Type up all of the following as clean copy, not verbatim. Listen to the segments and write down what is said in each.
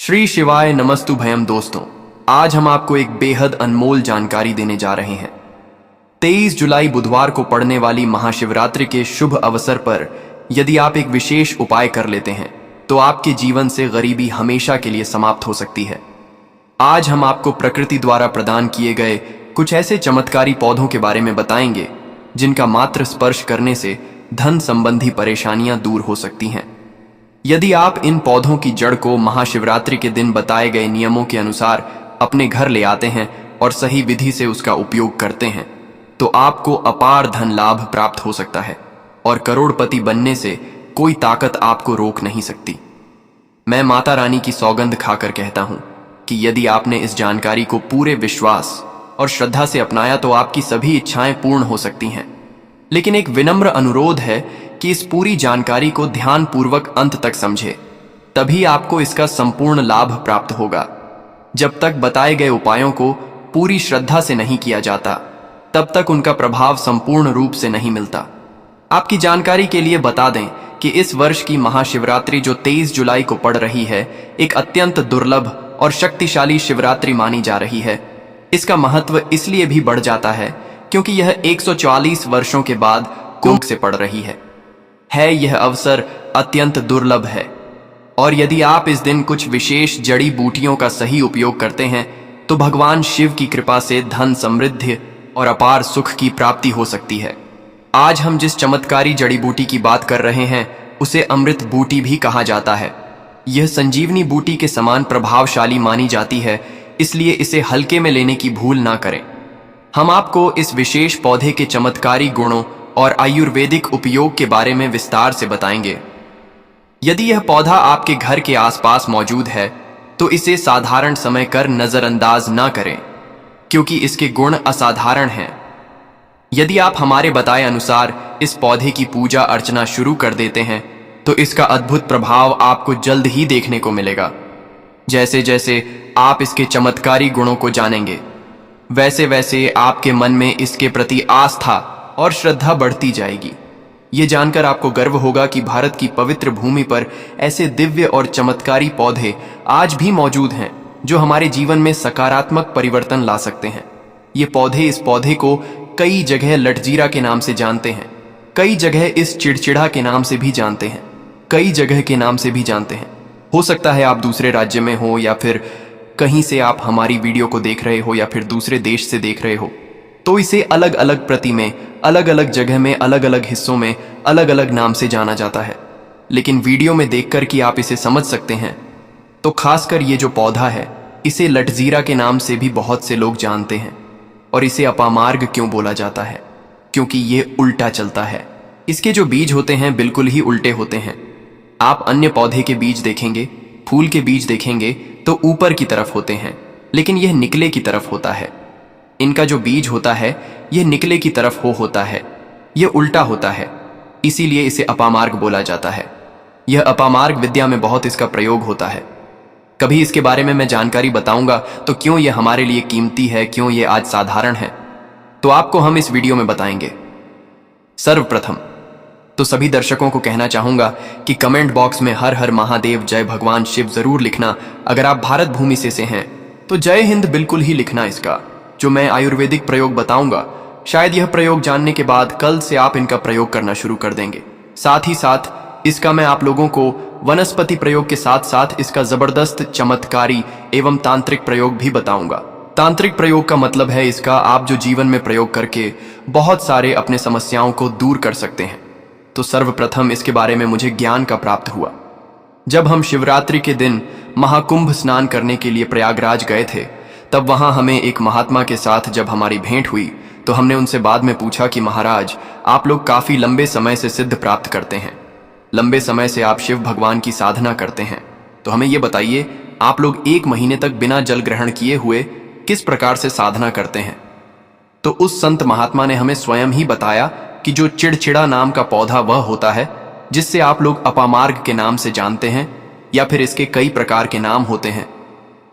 श्री शिवाय नमस्तु भयम दोस्तों, आज हम आपको एक बेहद अनमोल जानकारी देने जा रहे हैं। 23 जुलाई बुधवार को पड़ने वाली महाशिवरात्रि के शुभ अवसर पर यदि आप एक विशेष उपाय कर लेते हैं तो आपके जीवन से गरीबी हमेशा के लिए समाप्त हो सकती है। आज हम आपको प्रकृति द्वारा प्रदान किए गए कुछ ऐसे चमत्कारी पौधों के बारे में बताएंगे जिनका मात्र स्पर्श करने से धन संबंधी परेशानियां दूर हो सकती हैं। यदि आप इन पौधों की जड़ को महाशिवरात्रि के दिन बताए गए नियमों के अनुसार अपने घर ले आते हैं और सही विधि से उसका उपयोग करते हैं तो आपको अपार धन लाभ प्राप्त हो सकता है और करोड़पति बनने से कोई ताकत आपको रोक नहीं सकती। मैं माता रानी की सौगंध खाकर कहता हूं कि यदि आपने इस जानकारी को पूरे विश्वास और श्रद्धा से अपनाया तो आपकी सभी इच्छाएं पूर्ण हो सकती हैं। लेकिन एक विनम्र अनुरोध है कि इस पूरी जानकारी को ध्यानपूर्वक अंत तक समझे, तभी आपको इसका संपूर्ण लाभ प्राप्त होगा। जब तक बताए गए उपायों को पूरी श्रद्धा से नहीं किया जाता तब तक उनका प्रभाव संपूर्ण रूप से नहीं मिलता। आपकी जानकारी के लिए बता दें कि इस वर्ष की महाशिवरात्रि जो 23 जुलाई को पड़ रही है, एक अत्यंत दुर्लभ और शक्तिशाली शिवरात्रि मानी जा रही है। इसका महत्व इसलिए भी बढ़ जाता है क्योंकि यह 144 वर्षों के बाद कुंभ से पड़ रही है। यह अवसर अत्यंत दुर्लभ है और यदि आप इस दिन कुछ विशेष जड़ी बूटियों का सही उपयोग करते हैं तो भगवान शिव की कृपा से धन समृद्धि और अपार सुख की प्राप्ति हो सकती है। आज हम जिस चमत्कारी जड़ी बूटी की बात कर रहे हैं उसे अमृत बूटी भी कहा जाता है। यह संजीवनी बूटी के समान प्रभावशाली मानी जाती है, इसलिए इसे हल्के में लेने की भूल ना करें। हम आपको इस विशेष पौधे के चमत्कारी गुणों और आयुर्वेदिक उपयोग के बारे में विस्तार से बताएंगे। यदि यह पौधा आपके घर के आसपास मौजूद है तो इसे साधारण समय कर नजरअंदाज ना करें क्योंकि इसके गुण असाधारण हैं। यदि आप हमारे बताए अनुसार इस पौधे की पूजा अर्चना शुरू कर देते हैं तो इसका अद्भुत प्रभाव आपको जल्द ही देखने को मिलेगा। जैसे जैसे आप इसके चमत्कारी गुणों को जानेंगे वैसे वैसे आपके मन में इसके प्रति आस्था और श्रद्धा बढ़ती जाएगी। ये जानकर आपको गर्व होगा कि भारत की पवित्र भूमि पर ऐसे दिव्य और चमत्कारी पौधे आज भी मौजूद हैं जो हमारे जीवन में सकारात्मक परिवर्तन ला सकते हैं। ये पौधे इस पौधे को कई जगह लटजीरा के नाम से जानते हैं, कई जगह इस चिड़चिड़ा के नाम से भी जानते हैं, कई जगह के नाम से भी जानते हैं। हो सकता है आप दूसरे राज्य में हो या फिर कहीं से आप हमारी वीडियो को देख रहे हो या फिर दूसरे देश से देख रहे हो, तो इसे अलग अलग प्रति में, अलग अलग जगह में, अलग अलग हिस्सों में अलग अलग नाम से जाना जाता है। लेकिन वीडियो में देखकर कि आप इसे समझ सकते हैं तो खासकर ये जो पौधा है इसे लटजीरा के नाम से भी बहुत से लोग जानते हैं। और इसे अपामार्ग क्यों बोला जाता है? क्योंकि ये उल्टा चलता है। इसके जो बीज होते हैं बिल्कुल ही उल्टे होते हैं। आप अन्य पौधे के बीज देखेंगे, फूल के बीज देखेंगे तो ऊपर की तरफ होते हैं, लेकिन यह निकले की तरफ होता है। इनका जो बीज होता है यह निकले की तरफ होता है, यह उल्टा होता है, इसीलिए इसे अपामार्ग बोला जाता है। यह अपामार्ग विद्या में बहुत इसका प्रयोग होता है। कभी इसके बारे में मैं जानकारी बताऊंगा तो क्यों यह हमारे लिए कीमती है, क्यों यह आज साधारण है, तो आपको हम इस वीडियो में बताएंगे। सर्वप्रथम तो सभी दर्शकों को कहना चाहूंगा कि कमेंट बॉक्स में हर हर महादेव जय भगवान शिव जरूर लिखना। अगर आप भारत भूमि से हैं तो जय हिंद बिल्कुल ही लिखना। इसका जो मैं आयुर्वेदिक प्रयोग बताऊंगा, शायद यह प्रयोग जानने के बाद कल से आप इनका प्रयोग करना शुरू कर देंगे। साथ ही साथ इसका मैं आप लोगों को वनस्पति प्रयोग के साथ साथ इसका जबरदस्त चमत्कारी एवं तांत्रिक प्रयोग भी बताऊंगा। तांत्रिक प्रयोग का मतलब है इसका आप जो जीवन में प्रयोग करके बहुत सारे अपने समस्याओं को दूर कर सकते हैं। तो सर्वप्रथम इसके बारे में मुझे ज्ञान का प्राप्त हुआ जब हम शिवरात्रि के दिन महाकुंभ स्नान करने के लिए प्रयागराज गए थे। तब वहां हमें एक महात्मा के साथ जब हमारी भेंट हुई तो हमने उनसे बाद में पूछा कि महाराज, आप लोग काफी लंबे समय से सिद्ध प्राप्त करते हैं, लंबे समय से आप शिव भगवान की साधना करते हैं, तो हमें ये बताइए आप लोग 1 महीने तक बिना जल ग्रहण किए हुए किस प्रकार से साधना करते हैं? तो उस संत महात्मा ने हमें स्वयं ही बताया कि जो चिड़चिड़ा नाम का पौधा वह होता है जिससे आप लोग अपामार्ग के नाम से जानते हैं या फिर इसके कई प्रकार के नाम होते हैं।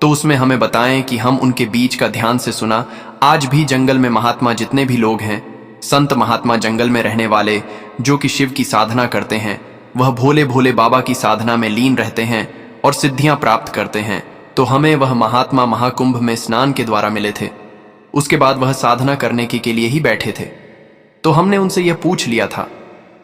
तो उसमें हमें बताएं कि हम उनके बीच का ध्यान से सुना। आज भी जंगल में महात्मा जितने भी लोग हैं, संत महात्मा जंगल में रहने वाले जो कि शिव की साधना करते हैं, वह भोले भोले बाबा की साधना में लीन रहते हैं और सिद्धियां प्राप्त करते हैं तो हमें वह महात्मा महाकुंभ में स्नान के द्वारा मिले थे। उसके बाद वह साधना करने के लिए ही बैठे थे। तो हमने उनसे यह पूछ लिया था।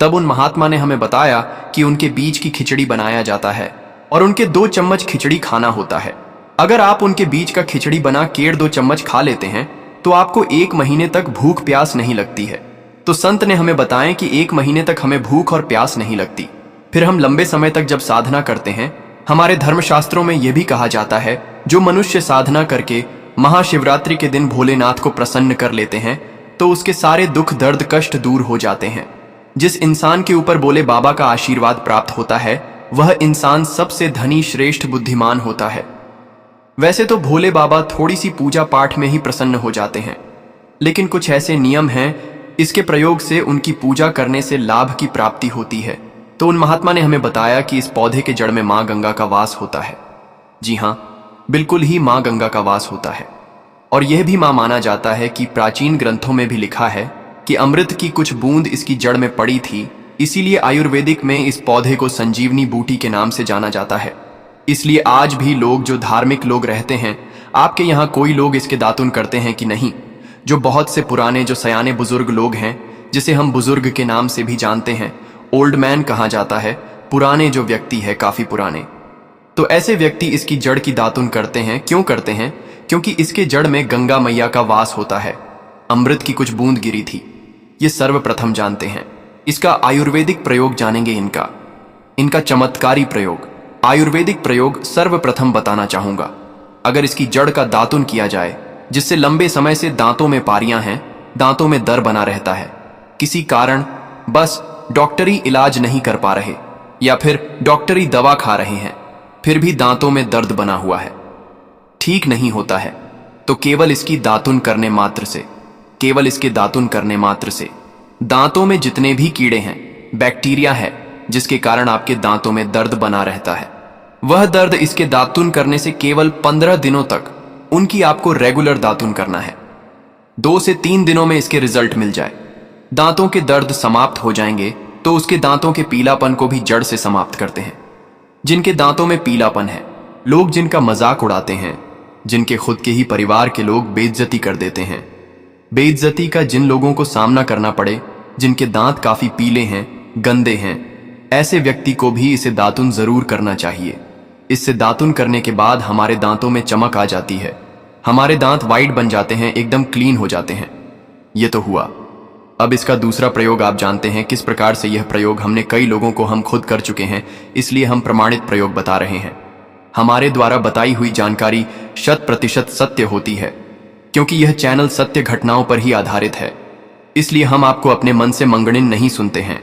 तब उन महात्मा ने हमें बताया कि उनके बीज की खिचड़ी बनाया जाता है और उनके 2 चम्मच खिचड़ी खाना होता है। अगर आप उनके बीज का खिचड़ी बना केड़ 2 चम्मच खा लेते हैं तो आपको 1 महीने तक भूख प्यास नहीं लगती है। तो संत ने हमें बताया कि 1 महीने तक हमें भूख और प्यास नहीं लगती। फिर हम लंबे समय तक जब साधना करते हैं, हमारे धर्मशास्त्रों में यह भी कहा जाता है, जो मनुष्य साधना करके महाशिवरात्रि के दिन भोलेनाथ को प्रसन्न कर लेते हैं तो उसके सारे दुख दर्द कष्ट दूर हो जाते हैं। जिस इंसान के ऊपर भोले बाबा का आशीर्वाद प्राप्त होता है वह इंसान सबसे धनी श्रेष्ठ बुद्धिमान होता है। वैसे तो भोले बाबा थोड़ी सी पूजा पाठ में ही प्रसन्न हो जाते हैं, लेकिन कुछ ऐसे नियम हैं इसके प्रयोग से उनकी पूजा करने से लाभ की प्राप्ति होती है। तो उन महात्मा ने हमें बताया कि इस पौधे के जड़ में मां गंगा का वास होता है। जी हां, बिल्कुल ही मां गंगा का वास होता है। और यह भी माना जाता है कि प्राचीन ग्रंथों में भी लिखा है कि अमृत की कुछ बूंद इसकी जड़ में पड़ी थी, इसीलिए आयुर्वेदिक में इस पौधे को संजीवनी बूटी के नाम से जाना जाता है। इसलिए आज भी लोग जो धार्मिक लोग रहते हैं, आपके यहाँ कोई लोग इसके दातुन करते हैं कि नहीं? जो बहुत से पुराने जो सयाने बुजुर्ग लोग हैं, जिसे हम बुजुर्ग के नाम से भी जानते हैं, ओल्ड मैन कहा जाता है, पुराने जो व्यक्ति है, काफी पुराने, तो ऐसे व्यक्ति इसकी जड़ की दातुन करते हैं। क्यों करते हैं? क्योंकि इसके जड़ में गंगा मैया का वास होता है। अमृत की कुछ बूंद गिरी थी, ये सर्वप्रथम जानते हैं। इसका आयुर्वेदिक प्रयोग जानेंगे। इनका चमत्कारी प्रयोग, आयुर्वेदिक प्रयोग सर्वप्रथम बताना चाहूंगा। अगर इसकी जड़ का दातुन किया जाए, जिससे लंबे समय से दांतों में पारियां हैं, दांतों में दर्द बना रहता है, किसी कारण बस डॉक्टरी इलाज नहीं कर पा रहे या फिर डॉक्टरी दवा खा रहे हैं, फिर भी दांतों में दर्द बना हुआ है, ठीक नहीं होता है, तो केवल इसकी दातुन करने मात्र से, केवल इसके दातुन करने मात्र से दांतों में जितने भी कीड़े हैं, बैक्टीरिया है, जिसके कारण आपके दांतों में दर्द बना रहता है, वह दर्द इसके दातुन करने से केवल 15 दिनों तक उनकी आपको रेगुलर दातुन करना है। 2 से 3 दिनों में इसके रिजल्ट मिल जाए, दांतों के दर्द समाप्त हो जाएंगे, तो उसके दांतों के पीलापन को भी जड़ से समाप्त करते हैं। जिनके दांतों में पीलापन है, लोग जिनका मजाक उड़ाते हैं, जिनके खुद के ही परिवार के लोग बेइज्जती कर देते हैं, बेइज्जती का जिन लोगों को सामना करना पड़े, जिनके दांत काफी पीले हैं, गंदे हैं, ऐसे व्यक्ति को भी इसे दातुन जरूर करना चाहिए। इससे दातुन करने के बाद हमारे दांतों में चमक आ जाती है, हमारे दांत वाइट बन जाते हैं, एकदम क्लीन हो जाते हैं। ये तो हुआ। अब इसका दूसरा प्रयोग आप जानते हैं किस प्रकार से। यह प्रयोग हमने कई लोगों को हम खुद कर चुके हैं, इसलिए हम प्रमाणित प्रयोग बता रहे हैं। हमारे द्वारा बताई हुई जानकारी 100% सत्य होती है, क्योंकि यह चैनल सत्य घटनाओं पर ही आधारित है। इसलिए हम आपको अपने मन से मंगणिन नहीं सुनते हैं।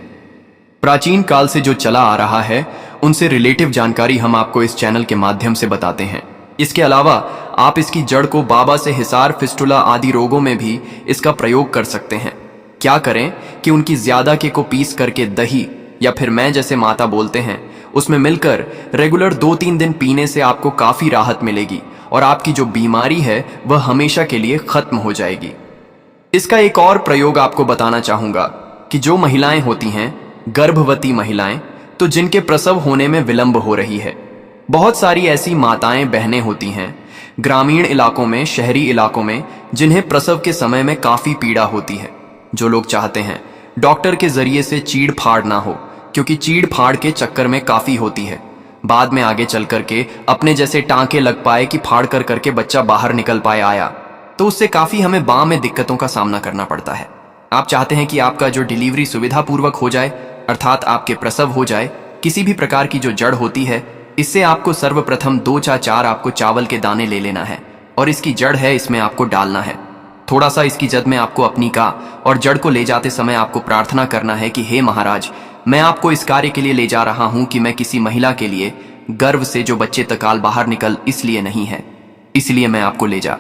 प्राचीन काल से जो चला आ रहा है, उनसे रिलेटिव जानकारी हम आपको इस चैनल के माध्यम से बताते हैं। इसके अलावा आप इसकी जड़ को बाबा से हिसार, फिस्टुला आदि रोगों में भी इसका प्रयोग कर सकते हैं। क्या करें कि उनकी ज्यादा के को पीस करके दही या फिर मैं जैसे माता बोलते हैं, उसमें मिलकर रेगुलर 2-3 दिन पीने से आपको काफी राहत मिलेगी और आपकी जो बीमारी है वह हमेशा के लिए खत्म हो जाएगी। इसका एक और प्रयोग आपको बताना चाहूंगा कि जो महिलाएं होती हैं, गर्भवती महिलाएं, तो जिनके प्रसव होने में विलंब हो रही है, बहुत सारी ऐसी माताएं बहनें होती हैं ग्रामीण इलाकों में, शहरी इलाकों में, जिन्हें प्रसव के समय में काफी पीड़ा होती है। जो लोग चाहते हैं डॉक्टर के जरिए से चीड़ फाड़ ना हो, क्योंकि चीड़ फाड़ के चक्कर में काफी होती है, बाद में आगे चल करके अपने जैसे टांके लग पाए कि फाड़ कर करके बच्चा बाहर निकल पाए आया, तो उससे काफी हमें बाँ में दिक्कतों का सामना करना पड़ता है। आप चाहते हैं कि आपका जो डिलीवरी सुविधा पूर्वक हो जाए, अर्थात आपके प्रसव हो जाए। किसी भी प्रकार की जो जड़ होती है, इससे आपको सर्वप्रथम 2-4 आपको चावल के दाने ले लेना है और इसकी जड़ है, इसमें आपको डालना है। थोड़ा सा इसकी जद में आपको अपनी का और जड़ को ले जाते समय आपको प्रार्थना करना है कि हे महाराज, मैं आपको इस कार्य के लिए ले जा रहा हूं कि मैं किसी महिला के लिए गर्भ से जो बच्चे तकाल बाहर निकल इसलिए नहीं है, इसलिए मैं आपको ले जा।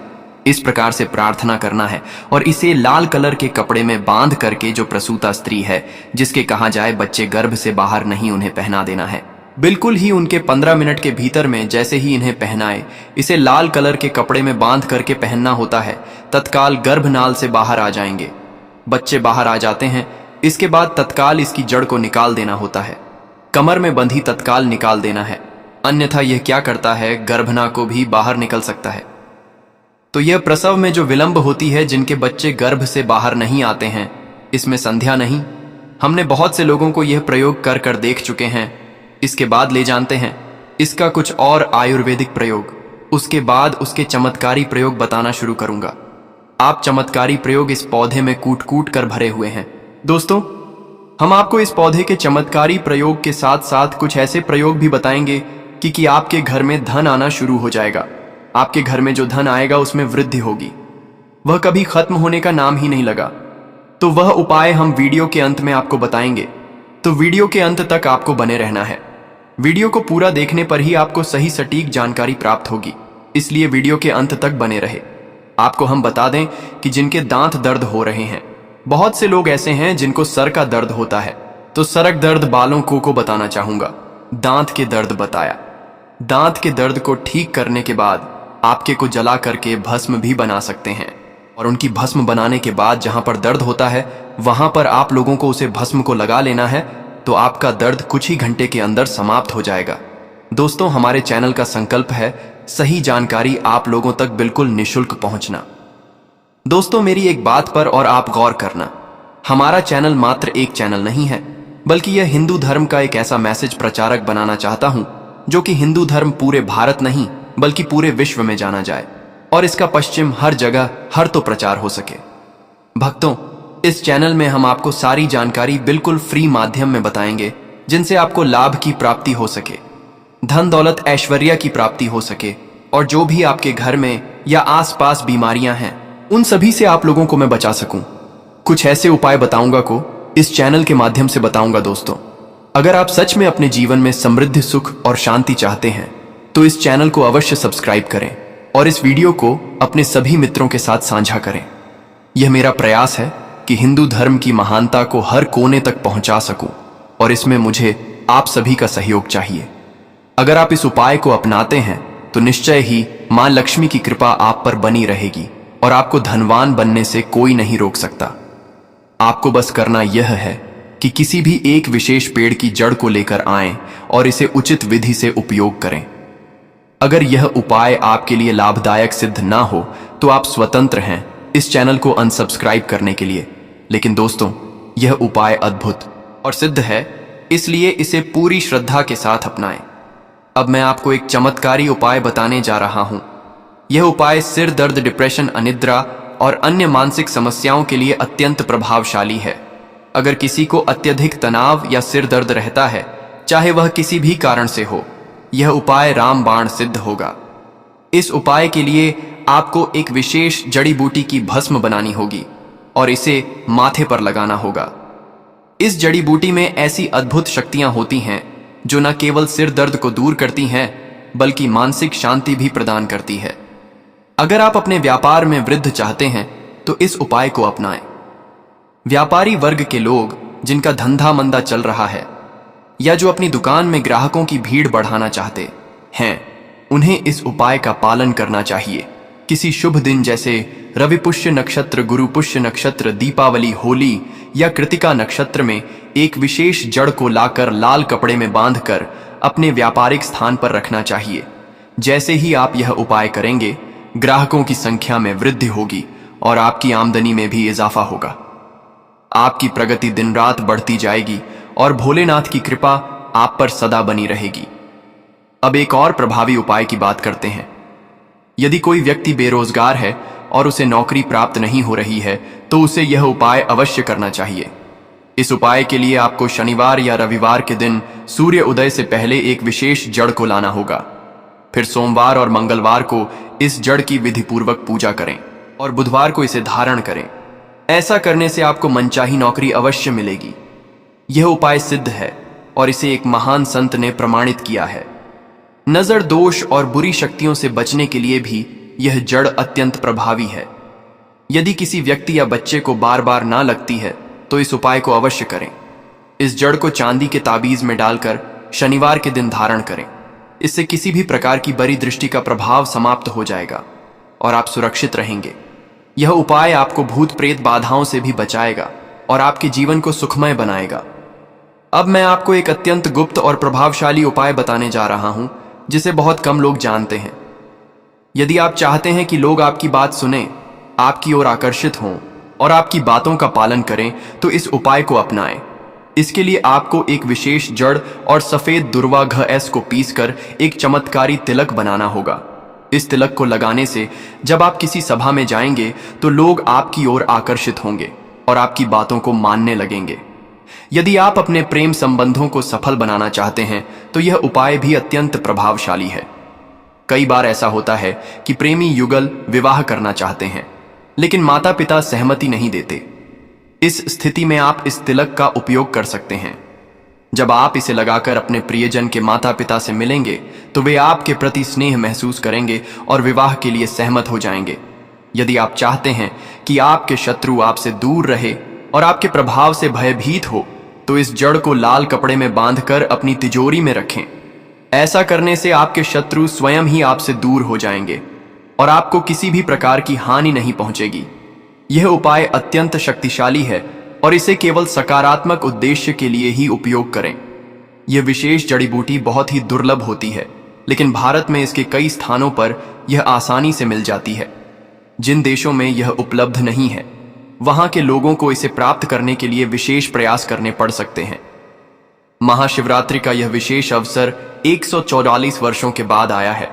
इस प्रकार से प्रार्थना करना है और इसे लाल कलर के कपड़े में बांध करके जो प्रसूता स्त्री है, जिसके कहा जाए बच्चे गर्भ से बाहर नहीं, उन्हें पहना देना है। बिल्कुल ही उनके 15 मिनट के भीतर में जैसे ही इन्हें पहनाए, इसे लाल कलर के कपड़े में बांध करके पहनना होता है, तत्काल गर्भनाल से बाहर आ जाएंगे, बच्चे बाहर आ जाते हैं। इसके बाद तत्काल इसकी जड़ को निकाल देना होता है, कमर में बंधी तत्काल निकाल देना है। अन्यथा यह क्या करता है, गर्भना को भी बाहर निकल सकता है। तो यह प्रसव में जो विलंब होती है, जिनके बच्चे गर्भ से बाहर नहीं आते हैं, इसमें संध्या नहीं। हमने बहुत से लोगों को यह प्रयोग कर कर देख चुके हैं। इसके बाद ले जानते हैं इसका कुछ और आयुर्वेदिक प्रयोग। उसके बाद उसके चमत्कारी प्रयोग बताना शुरू करूंगा। आप चमत्कारी प्रयोग इस पौधे में कूट कूट कर भरे हुए हैं। दोस्तों, हम आपको इस पौधे के चमत्कारी प्रयोग के साथ साथ कुछ ऐसे प्रयोग भी बताएंगे कि आपके घर में धन आना शुरू हो जाएगा। आपके घर में जो धन आएगा उसमें वृद्धि होगी, वह कभी खत्म होने का नाम ही नहीं लगा। तो वह उपाय हम वीडियो के अंत में आपको बताएंगे, तो वीडियो के अंत तक आपको बने रहना है। वीडियो को पूरा देखने पर ही आपको सही सटीक जानकारी प्राप्त होगी, इसलिए वीडियो के अंत तक बने रहे। आपको हम बता दें कि जिनके दांत दर्द हो रहे हैं, बहुत से लोग ऐसे हैं जिनको सर का दर्द होता है, तो सरक दर्द बालों को बताना चाहूंगा। दांत के दर्द बताया। दांत के दर्द को ठीक करने के बाद आपके को जला करके भस्म भी बना सकते हैं, और उनकी भस्म बनाने के बाद जहां पर दर्द होता है वहां पर आप लोगों को उसे भस्म को लगा लेना है, तो आपका दर्द कुछ ही घंटे के अंदर समाप्त हो जाएगा। दोस्तों, हमारे चैनल का संकल्प है सही जानकारी आप लोगों तक बिल्कुल निशुल्क पहुंचना। दोस्तों, मेरी एक बात पर और आप गौर करना, हमारा चैनल मात्र एक चैनल नहीं है, बल्कि यह हिंदू धर्म का एक ऐसा मैसेज प्रचारक बनाना चाहता हूं जो कि हिंदू धर्म पूरे भारत नहीं बल्कि पूरे विश्व में जाना जाए, और इसका पश्चिम हर जगह हर तो प्रचार हो सके। भक्तों, इस चैनल में हम आपको सारी जानकारी बिल्कुल फ्री माध्यम में बताएंगे, जिनसे आपको लाभ की प्राप्ति हो सके, धन दौलत ऐश्वर्य की प्राप्ति हो सके, और जो भी आपके घर में या आसपास बीमारियां हैं उन सभी से आप लोगों को मैं बचा सकूं। कुछ ऐसे उपाय बताऊंगा को इस चैनल के माध्यम से बताऊंगा। दोस्तों, अगर आप सच में अपने जीवन में समृद्धि, सुख और शांति चाहते हैं तो इस चैनल को अवश्य सब्सक्राइब करें और इस वीडियो को अपने सभी मित्रों के साथ साझा करें। यह मेरा प्रयास है कि हिंदू धर्म की महानता को हर कोने तक पहुंचा सकूं, और इसमें मुझे आप सभी का सहयोग चाहिए। अगर आप इस उपाय को अपनाते हैं तो निश्चय ही मां लक्ष्मी की कृपा आप पर बनी रहेगी और आपको धनवान बनने से कोई नहीं रोक सकता। आपको बस करना यह है कि किसी भी एक विशेष पेड़ की जड़ को लेकर आएं और इसे उचित विधि से उपयोग करें। अगर यह उपाय आपके लिए लाभदायक सिद्ध ना हो तो आप स्वतंत्र हैं इस चैनल को अनसब्सक्राइब करने के लिए। लेकिन दोस्तों, यह उपाय अद्भुत और सिद्ध है, इसलिए इसे पूरी श्रद्धा के साथ अपनाएं। अब मैं आपको एक चमत्कारी उपाय बताने जा रहा हूं। यह उपाय सिर दर्द, डिप्रेशन, अनिद्रा और अन्य मानसिक समस्याओं के लिए अत्यंत प्रभावशाली है। अगर किसी को अत्यधिक तनाव या सिर दर्द रहता है, चाहे वह किसी भी कारण से हो, यह उपाय रामबाण सिद्ध होगा। इस उपाय के लिए आपको एक विशेष जड़ी बूटी की भस्म बनानी होगी और इसे माथे पर लगाना होगा। इस जड़ी बूटी में ऐसी अद्भुत शक्तियां होती हैं जो न केवल सिर दर्द को दूर करती हैं बल्कि मानसिक शांति भी प्रदान करती है। अगर आप अपने व्यापार में वृद्धि चाहते हैं तो इस उपाय को अपनाएं। व्यापारी वर्ग के लोग जिनका धंधा मंदा चल रहा है या जो अपनी दुकान में ग्राहकों की भीड़ बढ़ाना चाहते हैं, उन्हें इस उपाय का पालन करना चाहिए। किसी शुभ दिन जैसे रवि पुष्य नक्षत्र, गुरु पुष्य नक्षत्र, दीपावली, होली या कृतिका नक्षत्र में एक विशेष जड़ को लाकर लाल कपड़े में बांधकर अपने व्यापारिक स्थान पर रखना चाहिए। जैसे ही आप यह उपाय करेंगे, ग्राहकों की संख्या में वृद्धि होगी और आपकी आमदनी में भी इजाफा होगा। आपकी प्रगति दिन रात बढ़ती जाएगी और भोलेनाथ की कृपा आप पर सदा बनी रहेगी। अब एक और प्रभावी उपाय की बात करते हैं। यदि कोई व्यक्ति बेरोजगार है और उसे नौकरी प्राप्त नहीं हो रही है तो उसे यह उपाय अवश्य करना चाहिए। इस उपाय के लिए आपको शनिवार या रविवार के दिन सूर्य उदय से पहले एक विशेष जड़ को लाना होगा। फिर सोमवार और मंगलवार को इस जड़ की विधिपूर्वक पूजा करें और बुधवार को इसे धारण करें। ऐसा करने से आपको मनचाही नौकरी अवश्य मिलेगी। यह उपाय सिद्ध है और इसे एक महान संत ने प्रमाणित किया है। नजर दोष और बुरी शक्तियों से बचने के लिए भी यह जड़ अत्यंत प्रभावी है। यदि किसी व्यक्ति या बच्चे को बार बार ना लगती है तो इस उपाय को अवश्य करें। इस जड़ को चांदी के ताबीज में डालकर शनिवार के दिन धारण करें। इससे किसी भी प्रकार की बुरी दृष्टि का प्रभाव समाप्त हो जाएगा और आप सुरक्षित रहेंगे। यह उपाय आपको भूत प्रेत बाधाओं से भी बचाएगा और आपके जीवन को सुखमय बनाएगा। अब मैं आपको एक अत्यंत गुप्त और प्रभावशाली उपाय बताने जा रहा हूं जिसे बहुत कम लोग जानते हैं। यदि आप चाहते हैं कि लोग आपकी बात सुने, आपकी ओर आकर्षित हों और आपकी बातों का पालन करें, तो इस उपाय को अपनाएं। इसके लिए आपको एक विशेष जड़ और सफेद दुर्वा घस को पीसकर एक चमत्कारी तिलक बनाना होगा। इस तिलक को लगाने से जब आप किसी सभा में जाएंगे तो लोग आपकी ओर आकर्षित होंगे और आपकी बातों को मानने लगेंगे। यदि आप अपने प्रेम संबंधों को सफल बनाना चाहते हैं तो यह उपाय भी अत्यंत प्रभावशाली है। कई बार ऐसा होता है कि प्रेमी युगल विवाह करना चाहते हैं, लेकिन माता पिता सहमति नहीं देते। इस स्थिति में आप इस तिलक का उपयोग कर सकते हैं। जब आप इसे लगाकर अपने प्रियजन के माता पिता से मिलेंगे तो वे आपके प्रति स्नेह महसूस करेंगे और विवाह के लिए सहमत हो जाएंगे। यदि आप चाहते हैं कि आपके शत्रु आपसे दूर रहे और आपके प्रभाव से भयभीत हो, तो इस जड़ को लाल कपड़े में बांधकर अपनी तिजोरी में रखें। ऐसा करने से आपके शत्रु स्वयं ही आपसे दूर हो जाएंगे और आपको किसी भी प्रकार की हानि नहीं पहुंचेगी। यह उपाय अत्यंत शक्तिशाली है और इसे केवल सकारात्मक उद्देश्य के लिए ही उपयोग करें। यह विशेष जड़ी बूटी बहुत ही दुर्लभ होती है, लेकिन भारत में इसके कई स्थानों पर यह आसानी से मिल जाती है। जिन देशों में यह उपलब्ध नहीं है, वहां के लोगों को इसे प्राप्त करने के लिए विशेष प्रयास करने पड़ सकते हैं। महाशिवरात्रि का यह विशेष अवसर 144 वर्षों के बाद आया है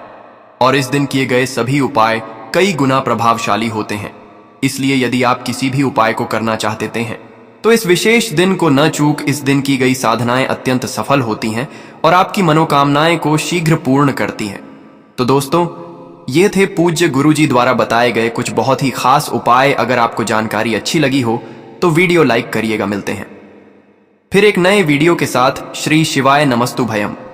और इस दिन किए गए सभी उपाय कई गुना प्रभावशाली होते हैं। इसलिए यदि आप किसी भी उपाय को करना चाहते हैं तो इस विशेष दिन को न चूक। इस दिन की गई साधनाएं अत्यंत सफल होती हैं और आपकी मनोकामनाएं को शीघ्र पूर्ण करती हैं। तो दोस्तों, ये थे पूज्य गुरुजी द्वारा बताए गए कुछ बहुत ही खास उपाय। अगर आपको जानकारी अच्छी लगी हो तो वीडियो लाइक करिएगा। मिलते हैं फिर एक नए वीडियो के साथ। श्री शिवाय नमस्तु भयम।